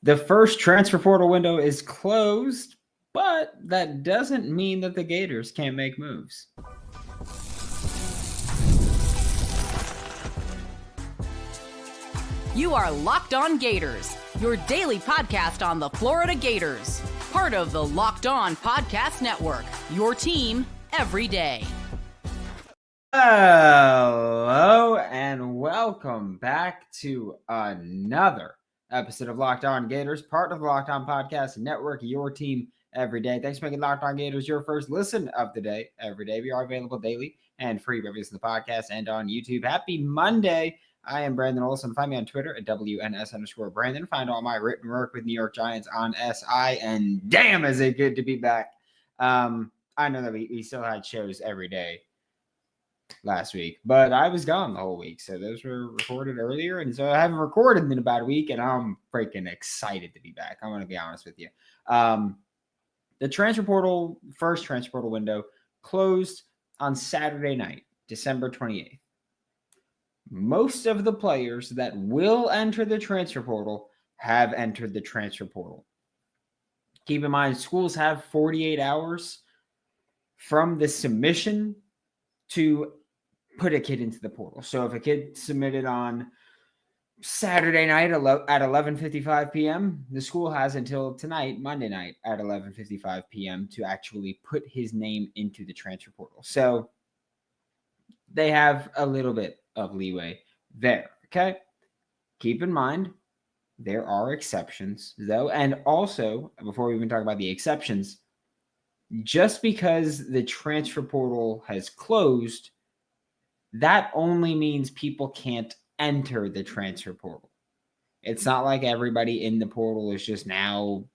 The first transfer portal window is closed, but that doesn't mean that the Gators can't make moves. You are Locked On Gators, your daily podcast on the Florida Gators. Part of the Locked On Podcast Network, your team every day. Hello, and welcome back to another episode of Locked On Gators, part of the Locked On Podcast Network, your team every day. Thanks for making Locked On Gators your first listen of the day every day. We are available daily and free wherever you listen to the podcast and on YouTube. Happy Monday. I am Brandon Olsen. Find me on Twitter at WNS_Brandon. Find all my written work with New York Giants on SI, and damn, is it good to be back. I know that we still had shows every day last week, but I was gone the whole week, so those were recorded earlier, and so I haven't recorded in about a week, and I'm freaking excited to be back. I'm going to be honest with you. The first transfer portal window closed on Saturday night, December 28th. Most of the players that will enter the transfer portal have entered the transfer portal. Keep in mind, schools have 48 hours from the submission to put a kid into the portal. So if a kid submitted on Saturday night at 11:55 p.m., the school has until tonight, Monday night at 11:55 p.m. to actually put his name into the transfer portal. So they have a little bit of leeway there, okay? Keep in mind, there are exceptions, though. And also, before we even talk about the exceptions, just because the transfer portal has closed, that only means people can't enter the transfer portal. It's not like everybody in the portal is just now,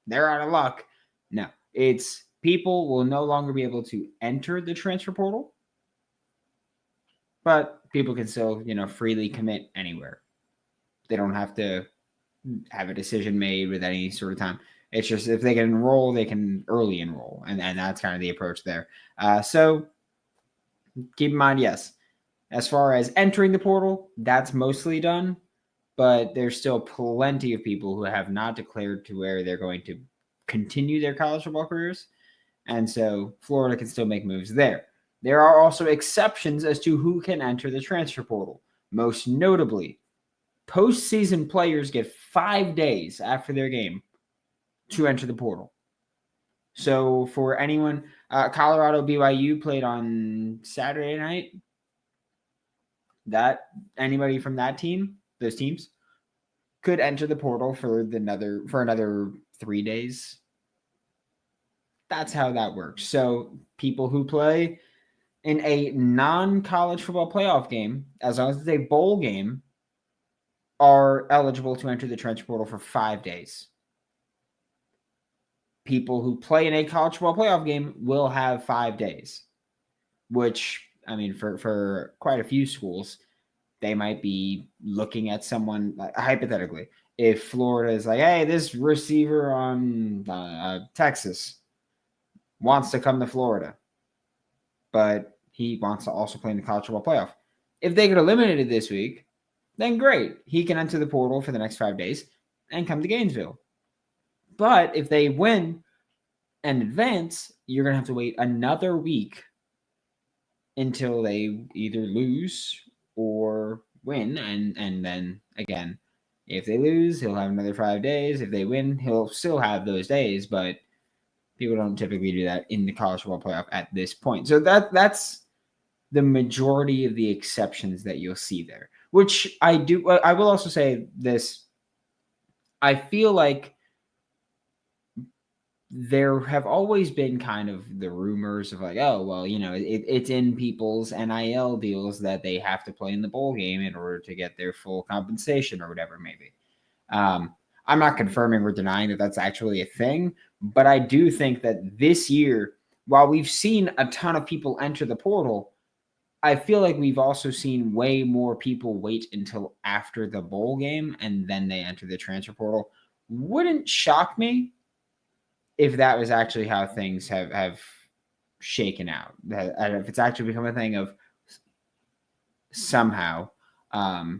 they're out of luck. No, it's people will no longer be able to enter the transfer portal, but people can still, freely commit anywhere. They don't have to have a decision made with any sort of time. It's just if they can enroll, they can early enroll, and that's kind of the approach there. So keep in mind, yes, as far as entering the portal, that's mostly done, but there's still plenty of people who have not declared to where they're going to continue their college football careers, and so Florida can still make moves there. There are also exceptions as to who can enter the transfer portal. Most notably, postseason players get 5 days after their game to enter the portal. So for anyone, Colorado BYU played on Saturday night. That anybody from that team, those teams, could enter the portal for another 3 days. That's how that works. So people who play in a non-college football playoff game, as long as it's a bowl game, are eligible to enter the transfer portal for 5 days. People who play in a college football playoff game will have 5 days, which, I mean, for quite a few schools, they might be looking at someone, hypothetically, if Florida is like, hey, this receiver on Texas wants to come to Florida, but he wants to also play in the college football playoff. If they get eliminated this week, then great. He can enter the portal for the next 5 days and come to Gainesville. But if they win and advance, you're going to have to wait another week until they either lose or win. And then, again, if they lose, he'll have another 5 days. If they win, he'll still have those days. But people don't typically do that in the college football playoff at this point. So that's the majority of the exceptions that you'll see there, which I do. I will also say this. I feel like there have always been kind of the rumors of like, oh, well, it's in people's NIL deals that they have to play in the bowl game in order to get their full compensation or whatever it may be. I'm not confirming or denying that that's actually a thing, but I do think that this year, while we've seen a ton of people enter the portal, I feel like we've also seen way more people wait until after the bowl game and then they enter the transfer portal. Wouldn't shock me if that was actually how things have shaken out. If it's actually become a thing of somehow, I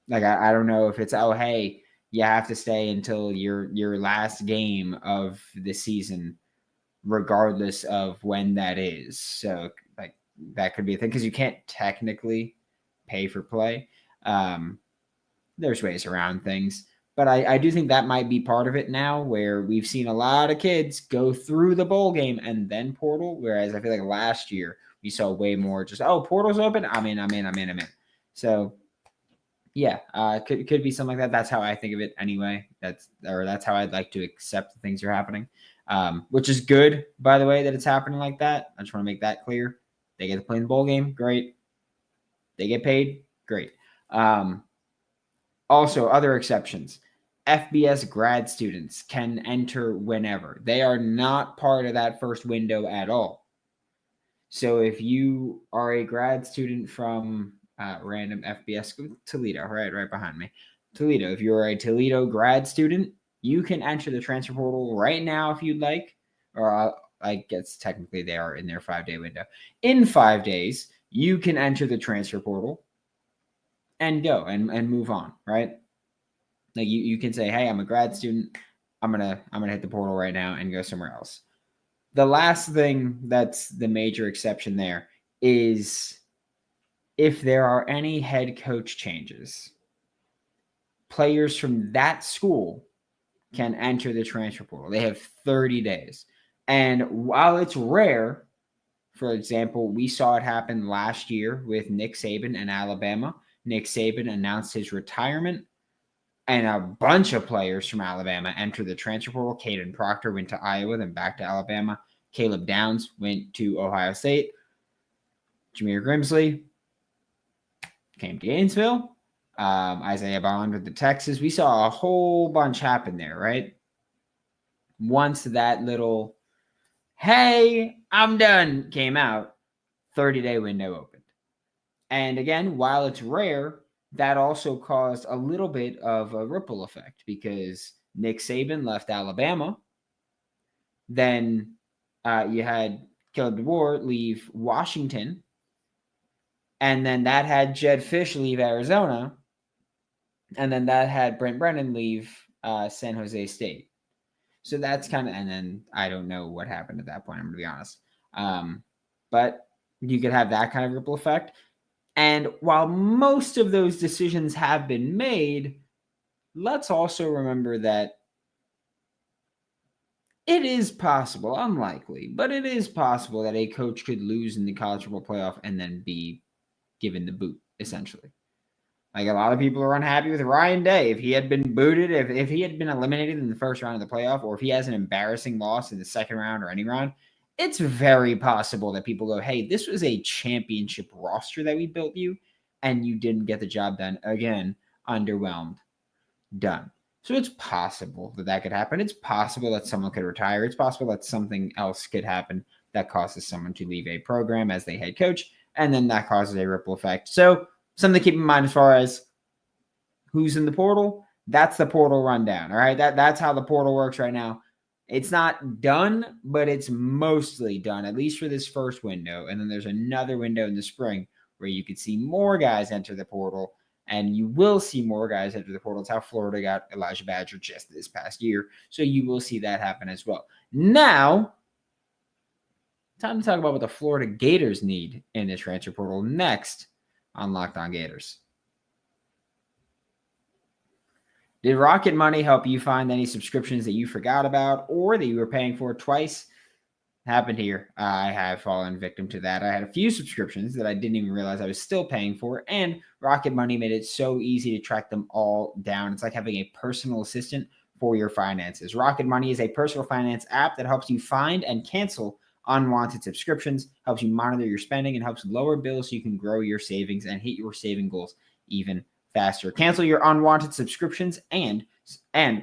don't know if it's, oh, hey, you have to stay until your last game of the season, regardless of when that is. So like that could be a thing because you can't technically pay for play. There's ways around things, but I do think that might be part of it now, where we've seen a lot of kids go through the bowl game and then portal, whereas I feel like last year we saw way more just, oh, portal's open, I'm in. So yeah, could be something like that. That's how I think of it anyway. That's how I'd like to accept the things are happening, which is good, by the way, that it's happening like that. I just want to make that clear. They get to play in the bowl game, great. They get paid, great. Also, other exceptions. FBS grad students can enter whenever. They are not part of that first window at all. So if you are a grad student from random FBS, Toledo, right behind me, Toledo. If you're a Toledo grad student, you can enter the transfer portal right now if you'd like, or I guess technically they are in their 5-day window. In 5 days, you can enter the transfer portal and go and move on, right? Like you can say, hey, I'm a grad student. I'm gonna hit the portal right now and go somewhere else. The last thing that's the major exception there is if there are any head coach changes, players from that school can enter the transfer portal. They have 30 days. And while it's rare, for example, we saw it happen last year with Nick Saban and Alabama. Nick Saban announced his retirement, and a bunch of players from Alabama entered the transfer portal. Caden Proctor went to Iowa, then back to Alabama. Caleb Downs went to Ohio State. Jameer Grimsley came to Gainesville. Isaiah Bond with the Texas. We saw a whole bunch happen there, right? Once that little, hey, I'm done came out, 30-day window opened. And again, while it's rare, that also caused a little bit of a ripple effect because Nick Saban left Alabama. Then you had Caleb DeBoer leave Washington. And then that had Jed Fish leave Arizona. And then that had Brent Brennan leave San Jose State. So that's kind of, and then I don't know what happened at that point, I'm going to be honest. But you could have that kind of ripple effect. And while most of those decisions have been made, let's also remember that it is possible, unlikely, but it is possible that a coach could lose in the college football playoff and then be given the boot, essentially. Like a lot of people are unhappy with Ryan Day. If he had been booted, if he had been eliminated in the first round of the playoff, or if he has an embarrassing loss in the second round or any round, it's very possible that people go, hey, this was a championship roster that we built you, and you didn't get the job done. Again, underwhelmed. Done. So it's possible that could happen. It's possible that someone could retire. It's possible that something else could happen that causes someone to leave a program as the head coach, and then that causes a ripple effect. So something to keep in mind as far as who's in the portal. That's the portal rundown. All right. That's how the portal works right now. It's not done, but it's mostly done, at least for this first window. And then there's another window in the spring where you could see more guys enter the portal, and you will see more guys enter the portal. It's how Florida got Elijah Badger just this past year. So you will see that happen as well. Now, time to talk about what the Florida Gators need in the transfer portal next on Locked On Gators. Did Rocket Money help you find any subscriptions that you forgot about or that you were paying for twice? Happened here. I have fallen victim to that. I had a few subscriptions that I didn't even realize I was still paying for, and Rocket Money made it so easy to track them all down. It's like having a personal assistant for your finances. Rocket Money is a personal finance app that helps you find and cancel unwanted subscriptions, helps you monitor your spending, and helps lower bills so you can grow your savings and hit your saving goals even faster. Cancel your unwanted subscriptions and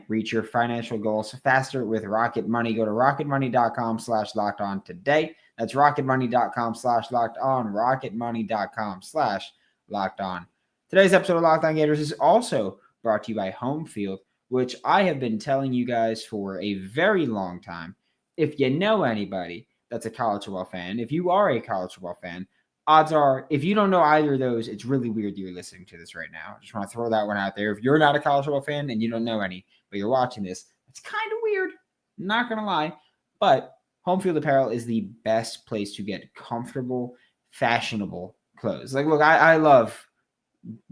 reach your financial goals faster with Rocket Money. Go to rocketmoney.com/lockedon today. That's rocketmoney.com/lockedon, rocketmoney.com/lockedon. Today's episode of Locked On Gators is also brought to you by Home Field, which I have been telling you guys for a very long time. If you know anybody that's a college football fan, if you are a college football fan, odds are, if you don't know either of those, it's really weird that you're listening to this right now. I just want to throw that one out there. If you're not a college football fan and you don't know any, but you're watching this, it's kind of weird. Not going to lie. But home field apparel is the best place to get comfortable, fashionable clothes. Like, look, I love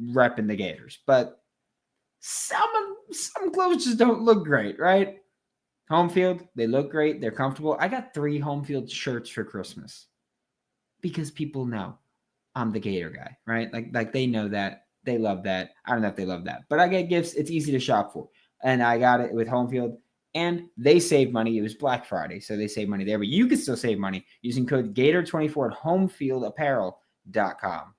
repping the Gators, but some clothes just don't look great, right? Home field, they look great. They're comfortable. I got 3 home field shirts for Christmas because people know I'm the Gator guy, right? Like they know that. They love that. I don't know if they love that, but I get gifts. It's easy to shop for. And I got it with home field, and they save money. It was Black Friday, so they save money there. But you can still save money using code Gator24 at homefieldapparel.com.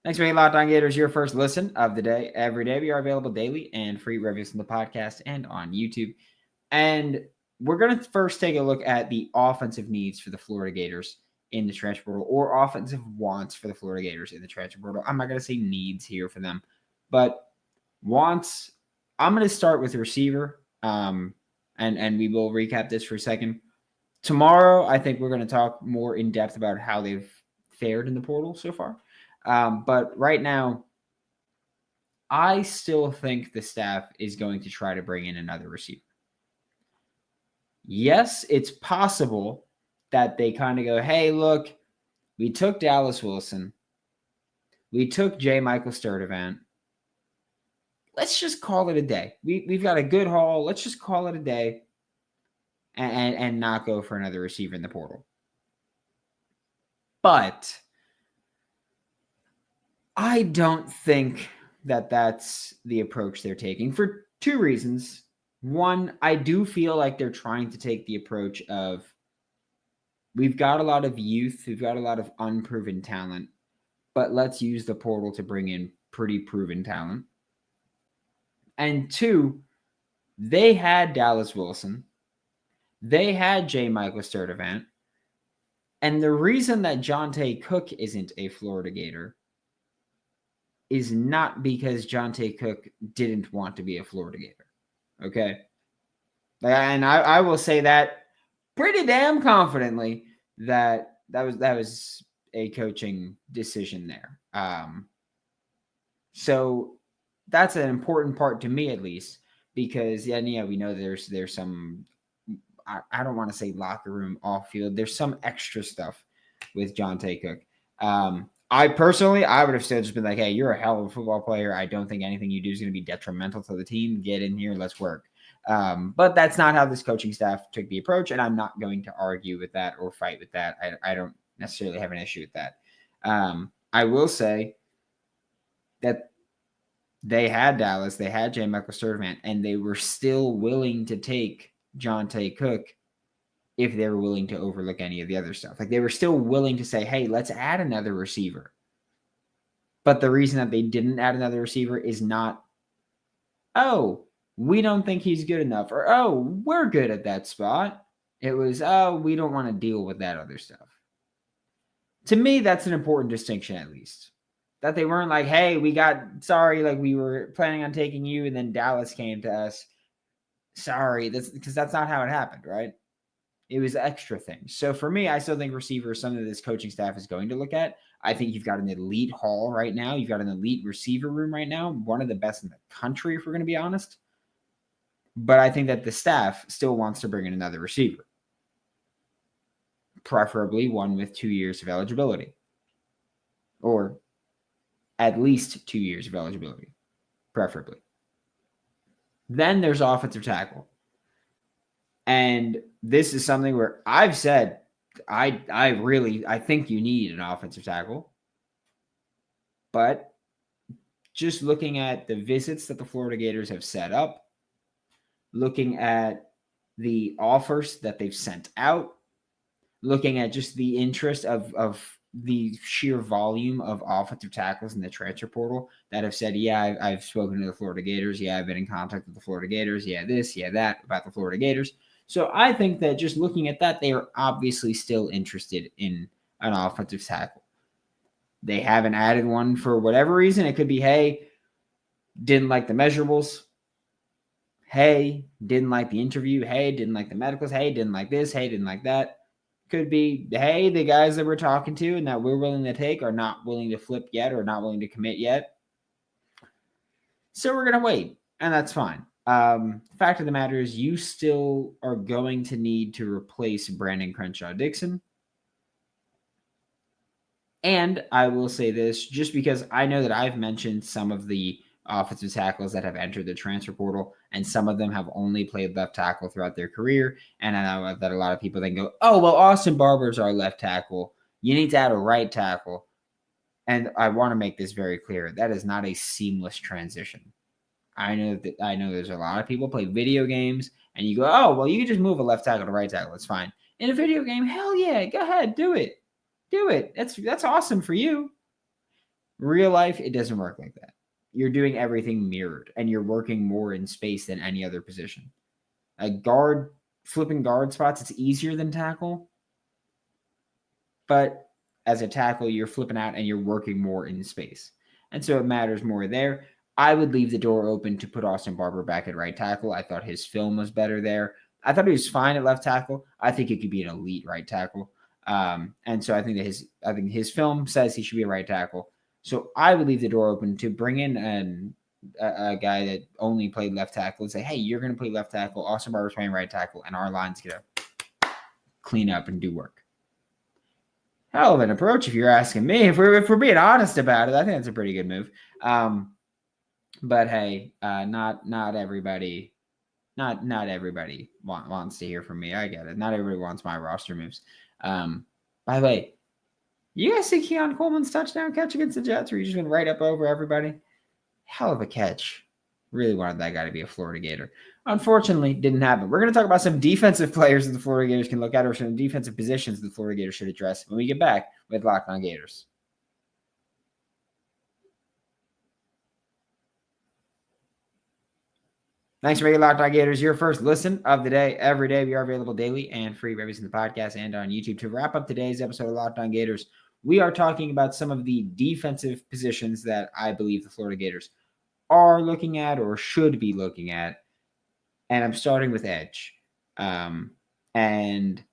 Thanks for being Locked On Gators, your first listen of the day. Every day we are available daily and free reviews on the podcast and on YouTube. And we're going to first take a look at the offensive needs for the Florida Gators in the transfer portal, or offensive wants for the Florida Gators in the transfer portal. I'm not going to say needs here for them, but wants. I'm going to start with receiver, and we will recap this for a second. Tomorrow, I think we're going to talk more in depth about how they've fared in the portal so far. But right now, I still think the staff is going to try to bring in another receiver. Yes, it's possible that they kind of go, hey, look, we took Dallas Wilson. We took J. Michael Sturdivant. Let's just call it a day. We've got a good haul. Let's just call it a day and not go for another receiver in the portal. But I don't think that that's the approach they're taking for 2 reasons. One, I do feel like they're trying to take the approach of, we've got a lot of youth, we've got a lot of unproven talent, but let's use the portal to bring in pretty proven talent. And 2, they had Dallas Wilson. They had J. Michael Sturdivant. And the reason that Jonte Cook isn't a Florida Gator is not because Jonte Cook didn't want to be a Florida Gator. Okay? And I will say that pretty damn confidently that was a coaching decision there. So that's an important part to me, at least, because we know there's some, I don't want to say locker room off field. There's some extra stuff with Jonte Cook. I would have still just been like, hey, you're a hell of a football player. I don't think anything you do is going to be detrimental to the team. Get in here. Let's work. But that's not how this coaching staff took the approach, and I'm not going to argue with that or fight with that. I don't necessarily have an issue with that. I will say that they had Dallas, they had J. Michael Sturdivant, and they were still willing to take Jonte Cook if they were willing to overlook any of the other stuff. Like, they were still willing to say, hey, let's add another receiver. But the reason that they didn't add another receiver is not, oh, we don't think he's good enough, or, oh, we're good at that spot. It was, oh, we don't want to deal with that other stuff. To me, that's an important distinction, at least. That they weren't like, hey, we were planning on taking you, and then Dallas came to us. Sorry, because that's not how it happened, right? It was extra things. So for me, I still think receiver is something that this coaching staff is going to look at. I think you've got an elite haul right now. You've got an elite receiver room right now, one of the best in the country, if we're going to be honest. But I think that the staff still wants to bring in another receiver, preferably one with 2 years of eligibility, or at least 2 years of eligibility, preferably. Then there's offensive tackle. And this is something where I've said, I think you need an offensive tackle. But just looking at the visits that the Florida Gators have set up, looking at the offers that they've sent out, looking at just the interest of the sheer volume of offensive tackles in the transfer portal that have said, yeah, I've spoken to the Florida Gators. Yeah, I've been in contact with the Florida Gators. Yeah, this, yeah, that about the Florida Gators. So I think that just looking at that, they are obviously still interested in an offensive tackle. They haven't added one for whatever reason. It could be, hey, didn't like the measurables. Hey, didn't like the interview. Hey, didn't like the medicals. Hey, didn't like this. Hey, didn't like that. Could be, hey, the guys that we're talking to and that we're willing to take are not willing to flip yet or not willing to commit yet. So we're going to wait, and that's fine. Fact of the matter is you still are going to need to replace Brandon Crenshaw-Dixon. And I will say this, just because I know that I've mentioned some of the offensive tackles that have entered the transfer portal, and some of them have only played left tackle throughout their career. And I know that a lot of people then go, oh, well, Austin Barber's our left tackle. You need to add a right tackle. And I want to make this very clear. That is not a seamless transition. I know there's a lot of people play video games, and you go, oh, well, you can just move a left tackle to right tackle. It's fine. In a video game, hell yeah, go ahead, do it. Do it. That's awesome for you. Real life, it doesn't work like that. You're doing everything mirrored, and you're working more in space than any other position. Flipping guard spots, it's easier than tackle. But as a tackle, you're flipping out and you're working more in space. And so it matters more there. I would leave the door open to put Austin Barber back at right tackle. I thought his film was better there. I thought he was fine at left tackle. I think he could be an elite right tackle. And so I think his film says he should be a right tackle. So I would leave the door open to bring in a guy that only played left tackle and say, hey, you're going to play left tackle. Austin Barber's playing right tackle, and our line's going to clean up and do work. Hell of an approach, if you're asking me. If we're being honest about it, I think that's a pretty good move. But hey, not everybody wants to hear from me. I get it. Not everybody wants my roster moves. By the way, you guys see Keon Coleman's touchdown catch against the Jets, where he just went right up over everybody? Hell of a catch. Really wanted that guy to be a Florida Gator. Unfortunately, didn't happen. We're going to talk about some defensive players that the Florida Gators can look at, or some defensive positions the Florida Gators should address when we get back with Locked On Gators. Thanks for making Locked On Gators your first listen of the day. Every day, we are available daily and free wherever in the podcast and on YouTube. To wrap up today's episode of Locked On Gators, we are talking about some of the defensive positions that I believe the Florida Gators are looking at or should be looking at. And I'm starting with edge. And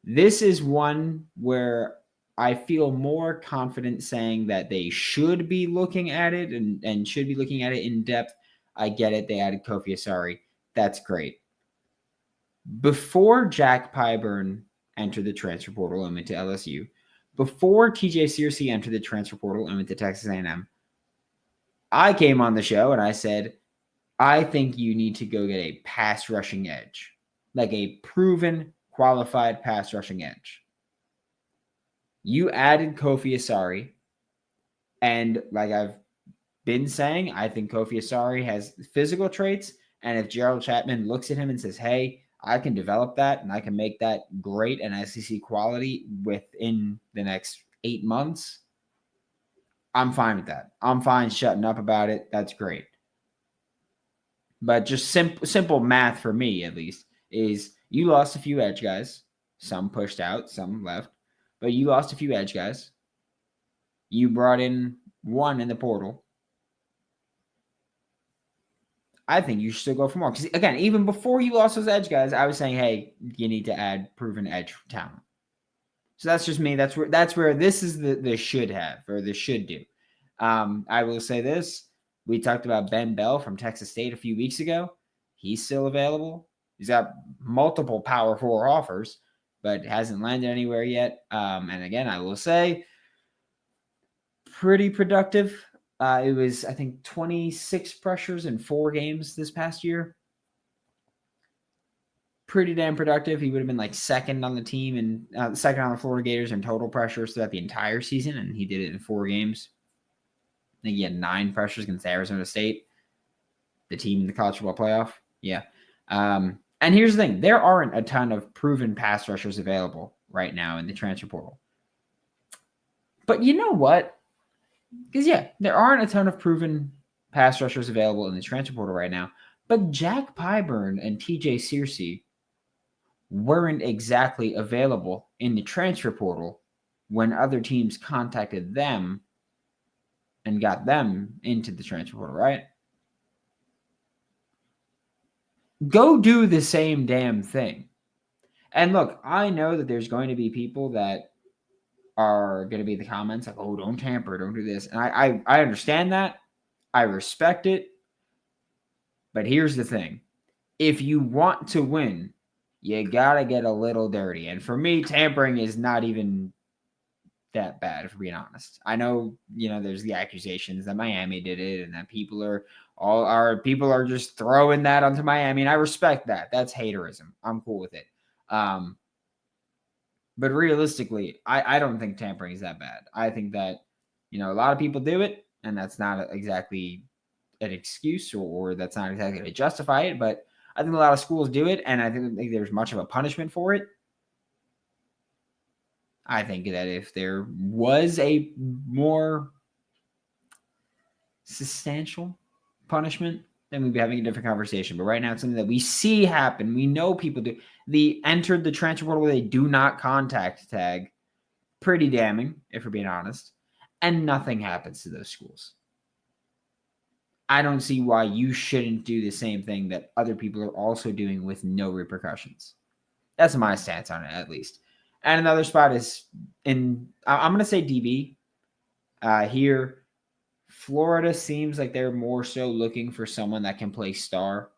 this is one where I feel more confident saying that they should be looking at it and should be looking at it in depth. I get it. They added Kofi Asari. That's great. Before Jack Pyburn entered the transfer portal and went to LSU, before TJ Searcy entered the transfer portal and went to Texas A&M, I came on the show and I said, I think you need to go get a pass rushing edge, like a proven, qualified pass rushing edge. You added Kofi Asari, and like I've been saying, I think Kofi Asari has physical traits, and if Gerald Chapman looks at him and says, hey, I can develop that and I can make that great and SEC quality within the next 8 months, I'm fine with that. I'm fine shutting up about it. That's great. But just simple math for me, at least, is you lost a few edge guys. Some pushed out, some left. But you lost a few edge guys. You brought in one in the portal. I think you should still go for more. Because, again, even before you lost those edge guys, I was saying, hey, you need to add proven edge talent. So that's just me. That's where this is the should have, or the should do. I will say this. We talked about Ben Bell from Texas State a few weeks ago. He's still available. He's got multiple Power 4 offers, but hasn't landed anywhere yet. And again, I will say, pretty productive. It was, I think, 26 pressures in 4 games this past year. Pretty damn productive. He would have been like second on the team and second on the Florida Gators in total pressures throughout the entire season, and he did it in 4 games. I think he had 9 pressures against Arizona State, the team in the college football playoff. Yeah. And here's the thing. There aren't a ton of proven pass rushers available right now in the transfer portal. But you know what? Because, yeah, there aren't a ton of proven pass rushers available in the transfer portal right now. But Jack Pyburn and TJ Searcy weren't exactly available in the transfer portal when other teams contacted them and got them into the transfer portal, right? Go do the same damn thing. And look, I know that there's going to be people that are going to be in the comments like, oh, don't tamper, don't do this. And I understand that. I respect it. But here's the thing. If you want to win, you got to get a little dirty. And for me, tampering is not even that bad, if we're being honest. I know, there's the accusations that Miami did it and that people are just throwing that onto Miami. And I respect that. That's haterism. I'm cool with it. But realistically, I don't think tampering is that bad. I think that, a lot of people do it, and that's not exactly an excuse or that's not exactly to justify it. But I think a lot of schools do it, and I think there's much of a punishment for it. I think that if there was a more substantial punishment, then we'd be having a different conversation. But right now, it's something that we see happen. We know people do. The entered the transfer portal where they do not contact tag, pretty damning, if we're being honest. And nothing happens to those schools. I don't see why you shouldn't do the same thing that other people are also doing with no repercussions. That's my stance on it, at least. And another spot is I'm going to say DB. Here, Florida seems like they're more so looking for someone that can play star.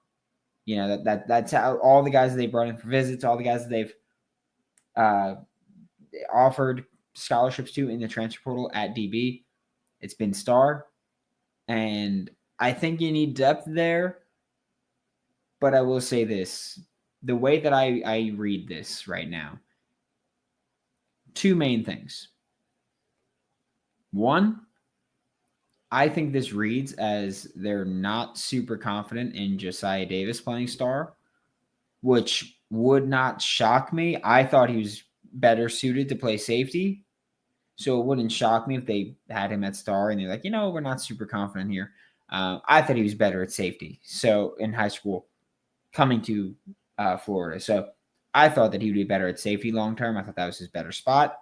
That's how all the guys that they brought in for visits, all the guys that they've offered scholarships to in the transfer portal at DB, it's been star. And I think you need depth there. But I will say this. The way that I read this right now, two main things. One, I think this reads as they're not super confident in Josiah Davis playing star, which would not shock me. I thought he was better suited to play safety, so it wouldn't shock me if they had him at star and they're like, we're not super confident here. I thought he was better at safety, so in high school, coming to Florida. So I thought that he would be better at safety long term. I thought that was his better spot.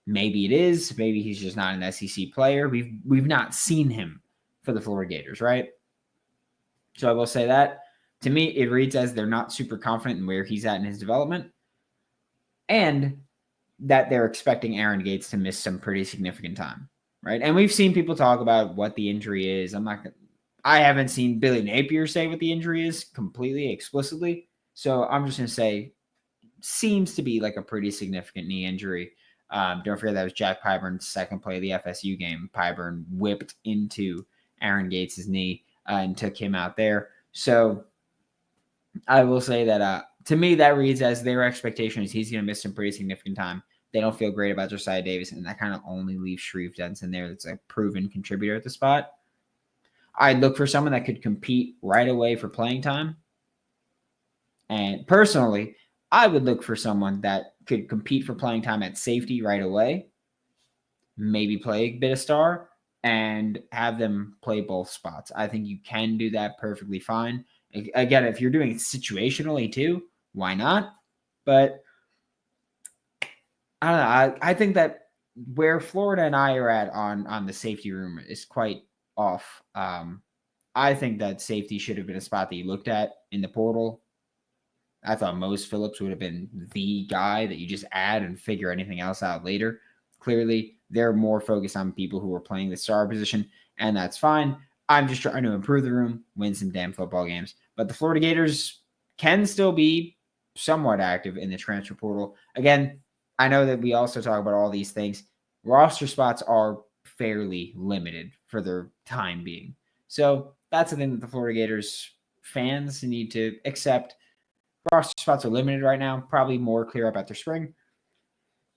Maybe it is. Maybe he's just not an SEC player. We've not seen him for the Florida Gators, right? So I will say that. To me, it reads as they're not super confident in where he's at in his development, and that they're expecting Aaron Gates to miss some pretty significant time, right? And we've seen people talk about what the injury is. I haven't seen Billy Napier say what the injury is completely explicitly. So I'm just going to say seems to be like a pretty significant knee injury. Don't forget that was Jack Pyburn's second play of the FSU game. Pyburn whipped into Aaron Gates' knee and took him out there. So I will say that to me, that reads as their expectation is he's going to miss some pretty significant time. They don't feel great about Josiah Davis, and that kind of only leaves Shreve Denson there. That's a proven contributor at the spot. I'd look for someone that could compete right away for playing time. And personally, I would look for someone that could compete for playing time at safety right away, maybe play a bit of star, and have them play both spots. I think you can do that perfectly fine. Again, if you're doing it situationally too, why not? But I don't know. I think that where Florida and I are at on the safety room is quite off. I think that safety should have been a spot that you looked at in the portal. I thought Mose Phillips would have been the guy that you just add and figure anything else out later. Clearly, they're more focused on people who are playing the star position, and that's fine. I'm just trying to improve the room, win some damn football games. But the Florida Gators can still be somewhat active in the transfer portal. Again, I know that we also talk about all these things. Roster spots are fairly limited for their time being. So that's the thing that the Florida Gators fans need to accept. Roster spots are limited right now, probably more clear up after spring.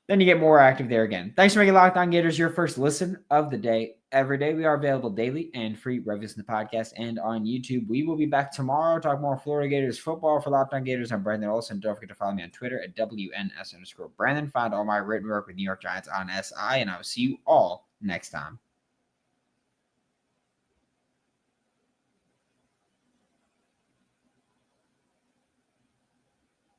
Then you get more active there again. Thanks for making Locked On Gators your first listen of the day. Every day we are available daily and free reviews in the podcast and on YouTube. We will be back tomorrow. Talk more Florida Gators football for Locked On Gators. I'm Brandon Olsen. Don't forget to follow me on Twitter at WNS_Brandon. Find all my written work with New York Giants on SI, and I will see you all next time.